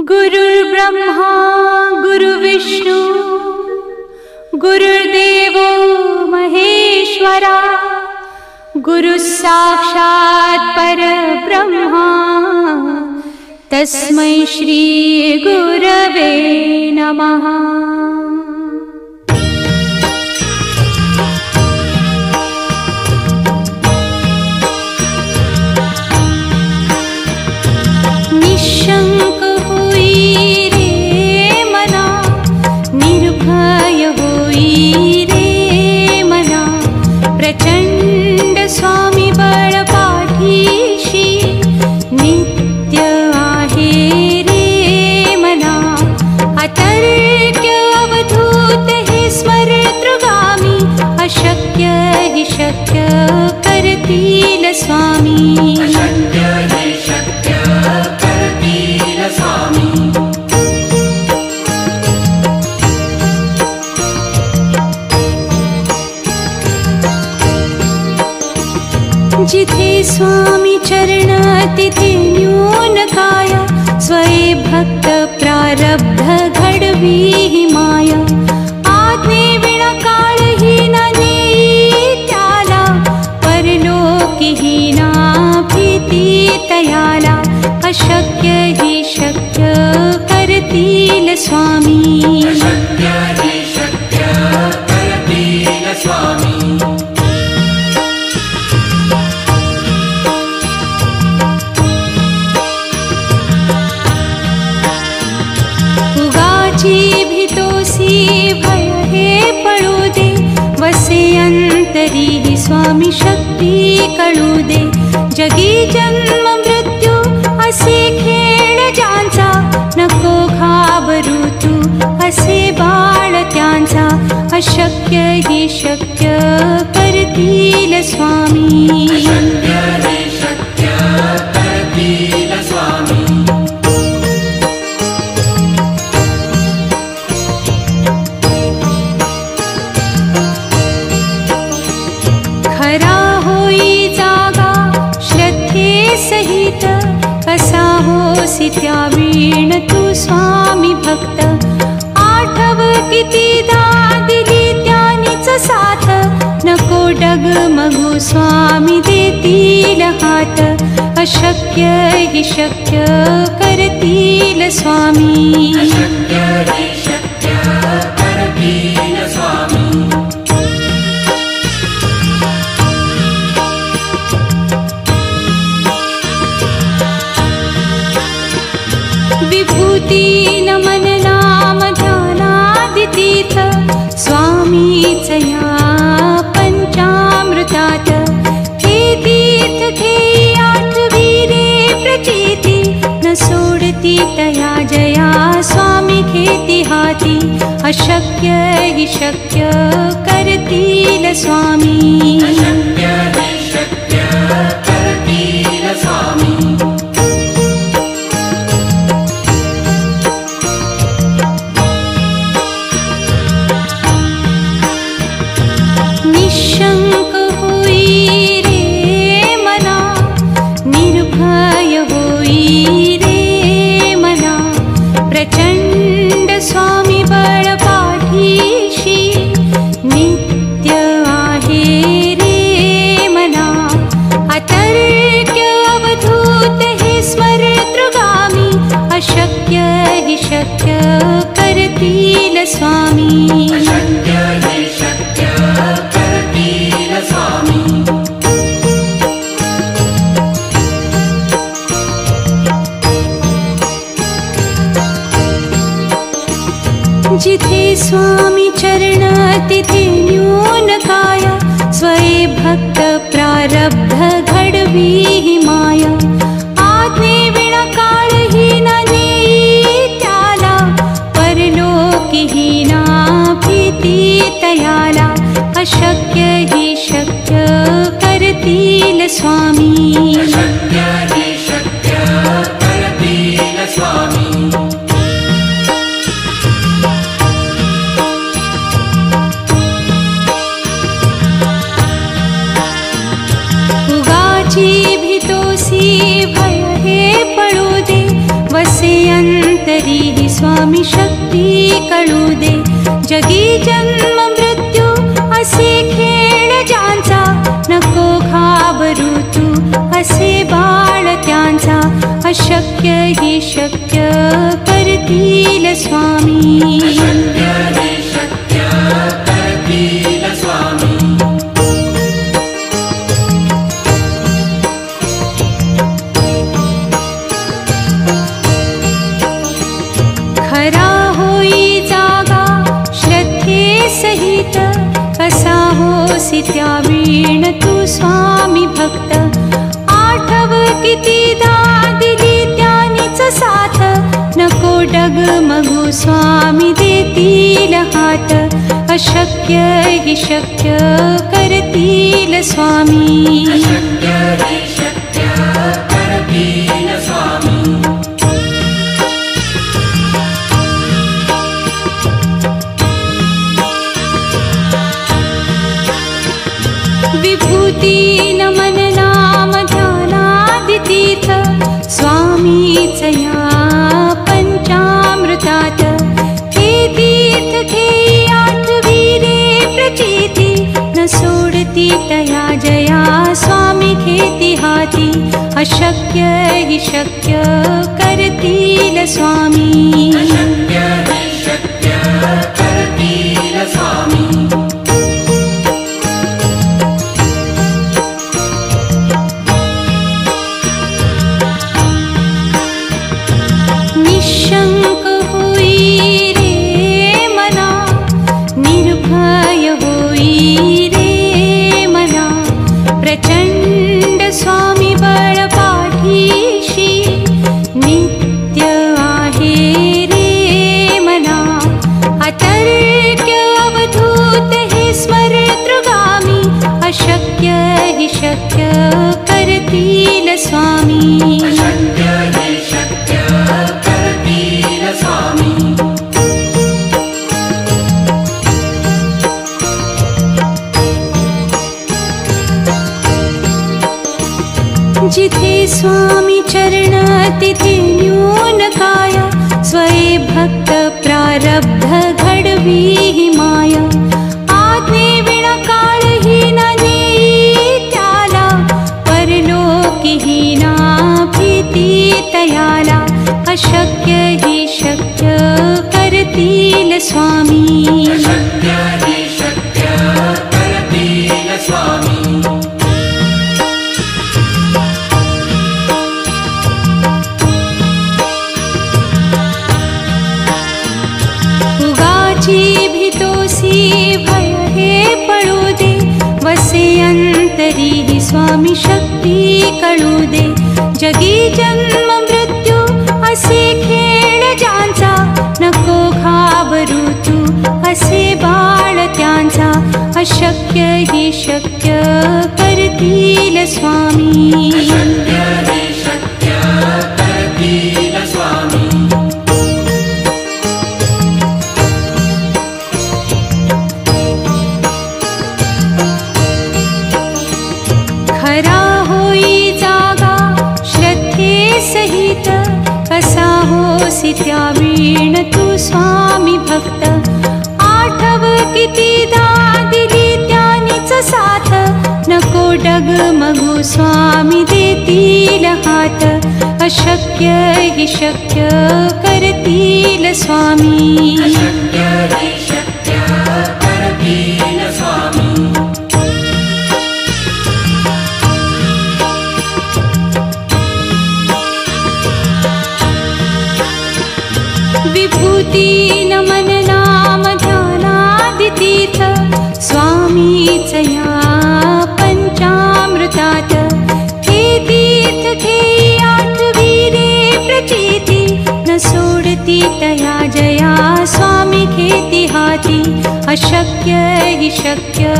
गुरुर्ब्रह्मा गुरुर्विष्णु गुरुर्देवो महेश्वरा गुरुस्साक्षात् परब्रह्मा तस्मै श्री गुरवे नमः। निशंक होई रे मना, निर्भय होई रे मना, प्रचंड स्वामी बळ पाठीशी नित्य आहे रे मना। अतर्क्य अवधूत हे स्मरतृगामी, अशक्य हि शक्य करतील स्वामी। जिथे स्वामी चरण तिथे न्यून काया, स्वये भक्त प्रारब्ध घडवी ही माया। आज्ञे विना काळही न नेई त्याला, परलोकी ही ना भीती तयाला। अशक्य ही शक्य करतील स्वामी। अशक्य ही शक्य करतील स्वामी। भीतोसी भय हे पळू दे, वसे अंतरी ही स्वामी शक्ती कळू दे। जगी जन्म मृत्यू असे खेळ ज्यांचा, नको घाबरू तू असे बाळ त्यांचा। अशक्य ही शक्य करतील स्वामी। अशक्य ही शक्य करतील स्वामी। खरा होई जागा श्रद्धे सहित, कसा होसी त्या वीण तू स्वामी भक्त। आठव कितीदा दिली त्यानीच साथ, नको डगमगू स्वामी देतील हात। अशक्य हि शक्य करतील स्वामी। अशक्य हि शक्य करतील स्वामी। विभूती नमन नाम ध्यानादितीर्थ, स्वामीच या पंचामृतात। हे तीर्थ घेई आठवी रे प्रचिती, न सोडती तया जया स्वामी घेती हाती। अशक्य हि शक्य करतील स्वामी। अशक्य हि शक्य करतील स्वामी। निशंक होई रे मना, निर्भय होई रे मना, प्रचंड स्वामी बळ पाठीशी नित्य आहे रे मना। अतर्क्य अवधूत हे स्मरतृगामी, अशक्य हि शक्य करतील स्वामी। अशक्य हि शक्य करतील स्वामी। जिथे स्वामी चरण तिथे न्यून काया, स्वये भक्त प्रारब्ध घडवी ही माया। आज्ञे विना काळही न नेई त्याला, परलोकी ही ना भीती तयाला। अशक्य हि शक्य करतील स्वामी। अशक्य हि शक्य करतील स्वामी। उगाची भीतोसी भय हे पळू दे, वसे अंत तरीही स्वामी शक्ती कळू दे. जगी जन्म मृत्यू असे खेळ ज्यांचा, नको घाबरू तू असे बाळ त्यांचा. अशक्य ही शक्य करतील स्वामी. खरा होई जागा श्रद्धे सहित, कसा होसी त्या वीण तू स्वामी भक्त. आठव कितीदा दिली त्यानीच साथ, नको डगमगू स्वामी देतील हात. अशक्य ही शक्य करतील स्वामी. विभूती नमन नाम ध्यानादितीर्थ, स्वामीच या पंचामृतात. हे तीर्थ घेई आठवी रे प्रचिती, न सोडती तया जया स्वामी घेती हाती. अशक्य ही शक्य करतील स्वामी. निशंक होई रे मना, निर्भय होई रे मना. प्रचंड स्वामी बळ पाठीशी, नित्य आहे रे मना. अतर्क्य अवधूत हे स्मरतृगामी, अशक्य हि शक्य करतील स्वामी. जिथे स्वामी चरण तिथे न्यून काया, स्वये भक्त प्रारब्ध घडवी ही माया. आज्ञे विना काळही न नेई त्याला, परलोकीही ना भीती तयाला. अशक्य ही शक्य करतील स्वामी. उगाची भीतोसी भय हे पळू दे, वसे अंतरी ही स्वामी शक्ती कळू दे. जगी जन्म मृत्यू असे खेळ ज्यांचा, नको घाबरू तू असे बाळ त्यांचा. अशक्य ही शक्य करतील स्वामी. खरा होई जागा श्रद्धे सहित, कसा होसी त्या वीण तू स्वामी भक्त. आठव कितीदा दिली त्यानीच साथ, नको डगमगू स्वामी देतील हात. अशक्य हि शक्य करतील स्वामी. विभूती नमन नाम ध्यानादितीर्थ, स्वामीच या पंचामृतात. हे तीर्थ घेई आठवी रे प्रचिती, न सोडती तया जया स्वामी घेती हाती. अशक्य हि शक्य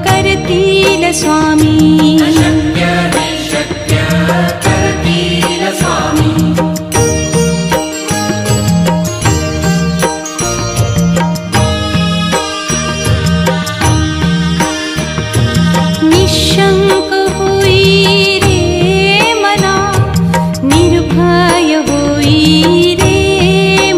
करतील स्वामी. निशंक होई रे मना, निर्भय होई रे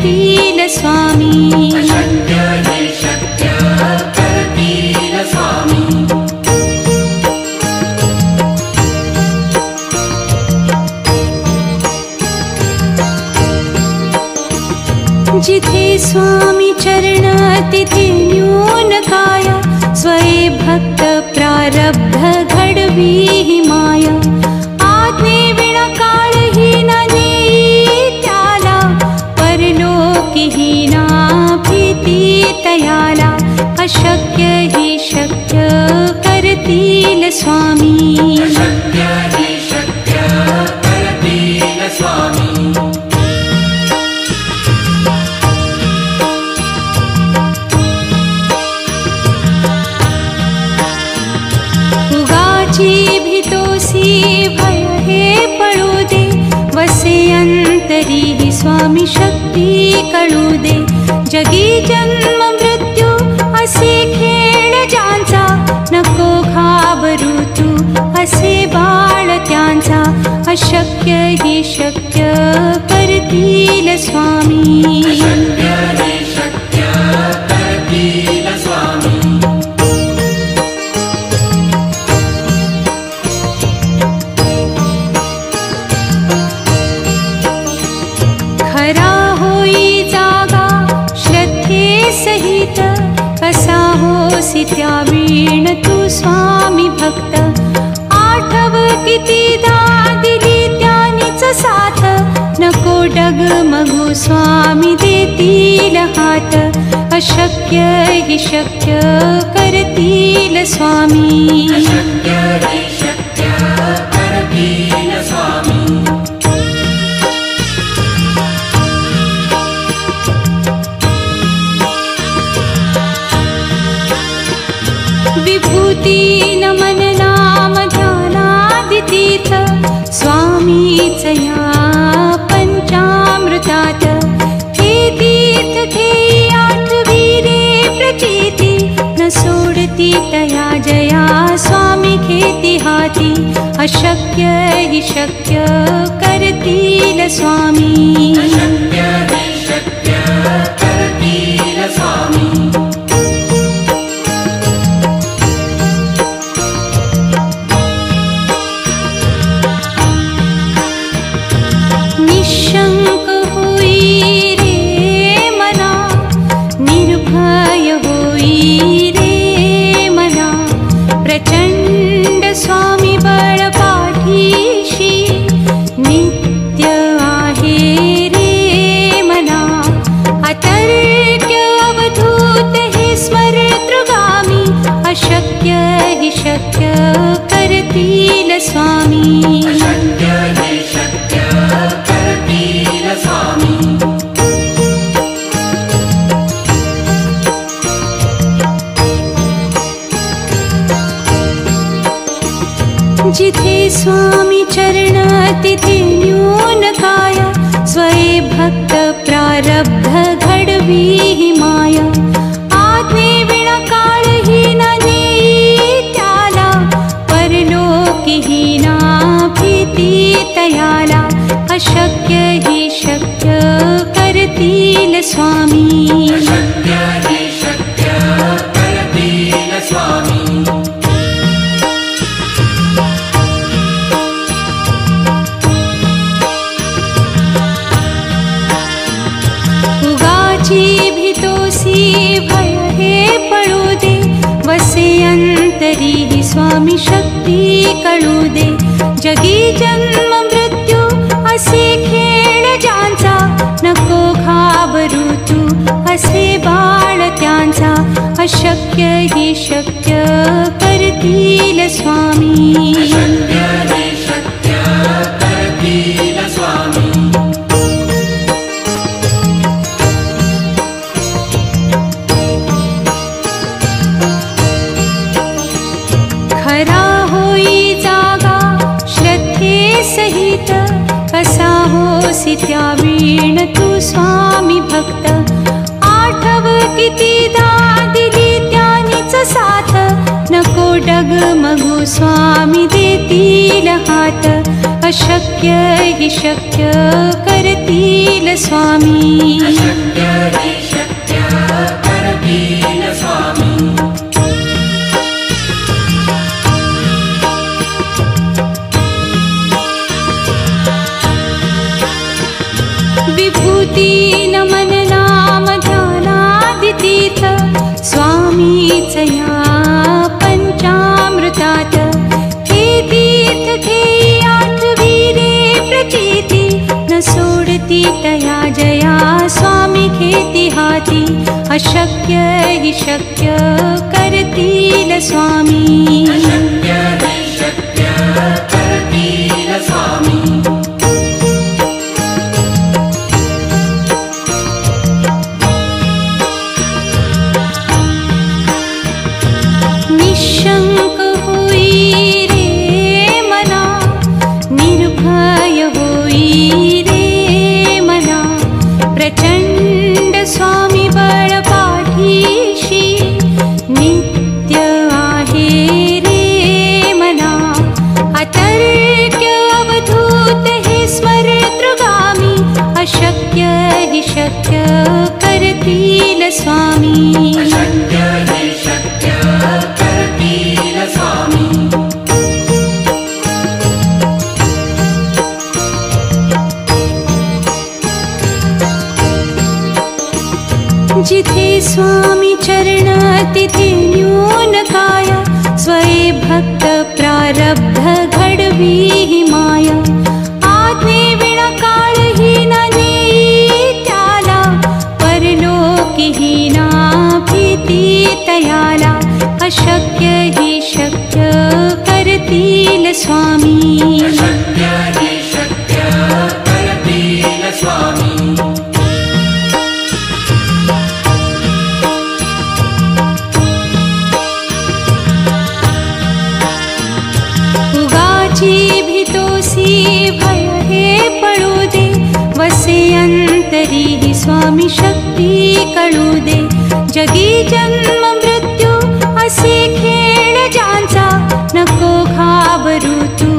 करतील स्वामी. अशक्य हे शक्य करतील स्वामी. जिथे स्वामी चरण तिथे न्यून काया. स्वये भक्त प्रारब्ध घडवी ही माया. आज्ञे विना काळही न नेई त्याला. परलोकीही ना भीती तयाला. अशक्य ही शक्य करतील स्वामी. अशक्य हे शक्य करतील स्वामी. भीतोसी भय हे पळू दे. वसे अंतरी ही स्वामी शक्ती कळू दे. जगी जन्म मृत्यू असे खेळ ज्यांचा. नको घाबरू तू असे बाळ त्यांचा. अशक्य ही शक्य करतील स्वामी. अशक्य हे शक्य करतील स्वामी. खरा होई जागा श्रद्धे सहित. कसा होसी त्या वीण तू स्वामी भक्त. आठव कितीदा दिली त्यानीच साथ. नको डगमगू स्वामी देतील हात. अशक्य ही शक्य करतील स्वामी. अशक्य हे शक्य करतील स्वामी. विभूती नमन नाम ध्यानादितीर्थ. स्वामीच या पंचामृतात. हे तीर्थ घेई आठवी रे प्रचिती. न सोडती तया जया स्वामी घेती हाती. अशक्य ही शक्य करतील स्वामी. अशक्य हे शक्य करतील स्वामी. निशंक होई रे मना. निर्भय होई रे मना. प्रचंड स्वामी बळ पाठीशी. नित्य आहे रे मना. अतर्क्य अवधूत हे स्मरतृगामी. अशक्य ही शक्य करतील स्वामी. अशक्य हे शक्य करतील स्वामी. जिथे स्वामी चरण तिथे न्यून काया. स्वये भक्त प्रारब्ध घडवी ही माया. आज्ञे विना काळही न नेई त्याला. परलोकीही ना भीती तयाला. अशक्य ही शक्य करतील स्वामी. अशक्य हे शक्य करतील स्वामी. भीतोसी भय हे पळू दे. वसे अंतरी ही स्वामी शक्ती कळू दे. जगी जन्म मृत्यू असे खेळ ज्यांचा. नको घाबरू तू असे बाळ त्यांचा. अशक्य ही शक्य करतील स्वामी. अशक्य हे शक्य करतील स्वामी. खरा होई जागा श्रद्धे सहित. कसा होसी त्या वीण तू स्वामी भक्त. आठव कितीदा दिली त्यानीच साथ. नको डगमगू स्वामी देतील हात अशक्य हि शक्य करतील स्वामी अशक्य हि शक्य करतील स्वामी विभूती नमन नाम ध्यानादितीर्थ स्वामीच या पंचामृतात हे तीर्थ घेई आठवीरे प्रचिती न सोडती तया जया स्वामी घेती हाती अशक्य हि शक्य करतील स्वामी अशक्य हि शक्य करतील स्वामी निशंक होई रे मना निर्भय होई रे मना प्रचंड स्वामी बळ पाठीशी नित्य आहे रे मना अतर्क्य अवधूत हे स्मरतृगामी अशक्य हि शक्य करतील स्वामी अशक्य हि शक्य करतील स्वामी जिथे स्वामी चरण तिथे न्यून काय स्वये भक्त प्रारब्ध घडवी हि माया आज्ञे विना काळही न नेई त्याला परलोकी हि ना भीती तयाला अशक्य हि शक्य करतील स्वामी अशक्य हि शक्य करतील स्वामी उगाची भीतोसी भय हे पळू दे वसे अंतरी हि स्वामी शक्ती कळू दे जगी जन्म मृत्यू असे खेळ ज्यांचा नको घाबरू तू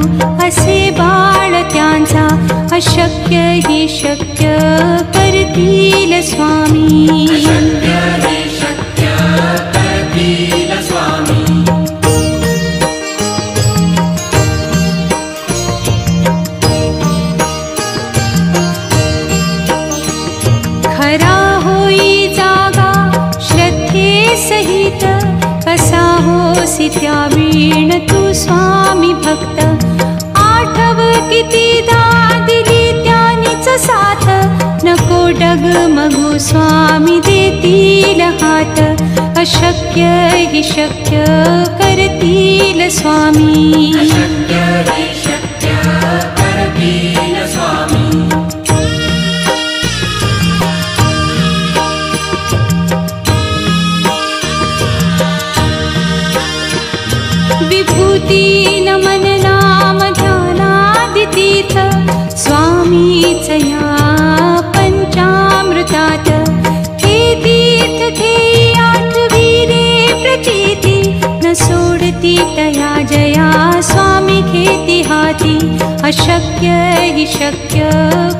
असे बाळ त्यांचा अशक्य हि शक्य करतील स्वामी अशक्य हि शक्य करतील स्वामी खरा होई जागा श्रद्धे सहित कसा होसी त्यावीण तू स्वामी भक्त आठव कितीदा दिली त्यानीच साथ नको डगमगू स्वामी देतील हात अशक्य हि शक्य करतील स्वामी अशक्य हि शक्य करतील स्वामी विभूती नमन नाम ध्यानादितीर्थ स्वामीच या पंचामृतात हे तीर्थ घेई आठवीरे प्रचिती न सोडती तया जया स्वामी घेती हाती अशक्य हि शक्य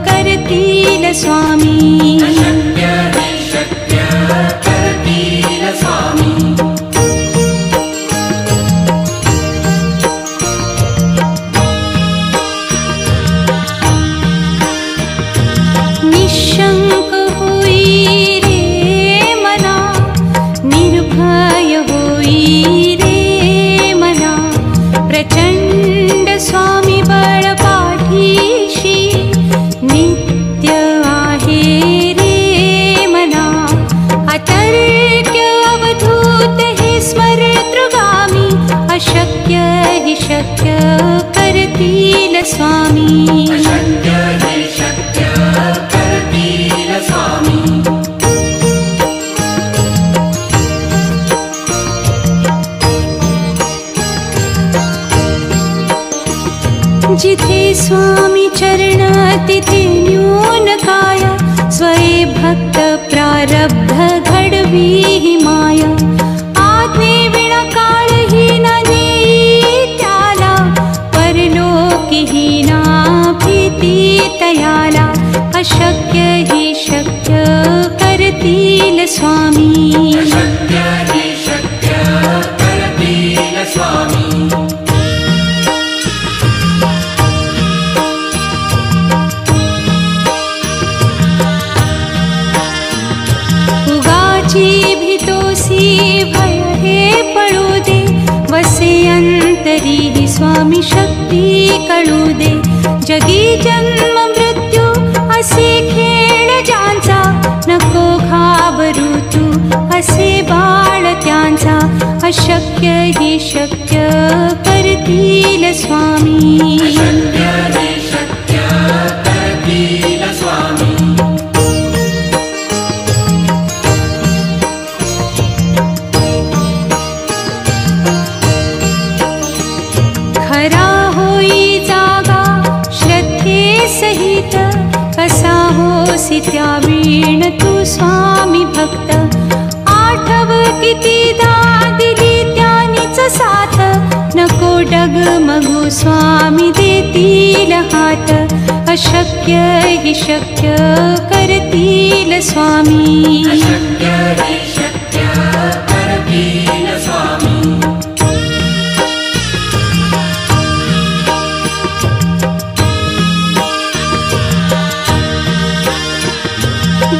करतील स्वामी अशक्य हि शक्य करतील स्वामी निशंक होई रे मना निर्भय होई रे मना प्रचंड स्वामी बळ पाठीशी नित्य आहे रे मना अतर्क्य अवधूत हे स्मरतृगामी अशक्य हि शक्य करतील स्वामी अशक्य हि शक्य करतील स्वामी जिथे स्वामी चरण तिथे न्यून काय स्वये भक्त प्रारब्ध घडवी हि माया आज्ञे विना काळही न नेई त्याला परलोकी स्वामी अशक्य हि शक्य करतील स्वामी उगाची भीतोसी भय हे पळू दे वसे अंतरी ही स्वामी शक्ती कळू दे जगी जन्म मृत्यू असे खेळ ज्यांचा नको घाबरू तू असे बाळ त्यांचा अशक्य ही शक्य करतील स्वामी अशक्य हि शक्य करतील स्वामी खरा होई जागा श्रद्धे सहित कसा होसी त्या वीण तू स्वामी भक्त आठव कितीदा दिली त्यानीच साथ नको डगमगू स्वामी देतील हात अशक्य हि शक्य करतील स्वामी अशक्य हि शक्य करतील स्वामी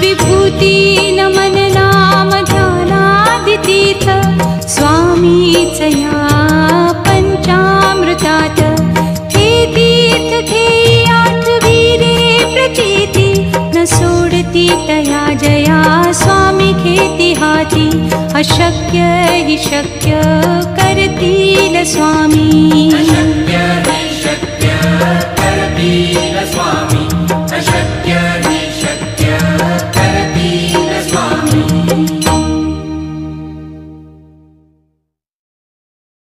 विभूती नमन नाम ध्यानादितीर्थ स्वामीच या पंचामृतात हे तीर्थ घेई आठवीरे प्रचिती न सोडती तया जया स्वामी घेती हाती अशक्य हि शक्य करतील स्वामी अशक्य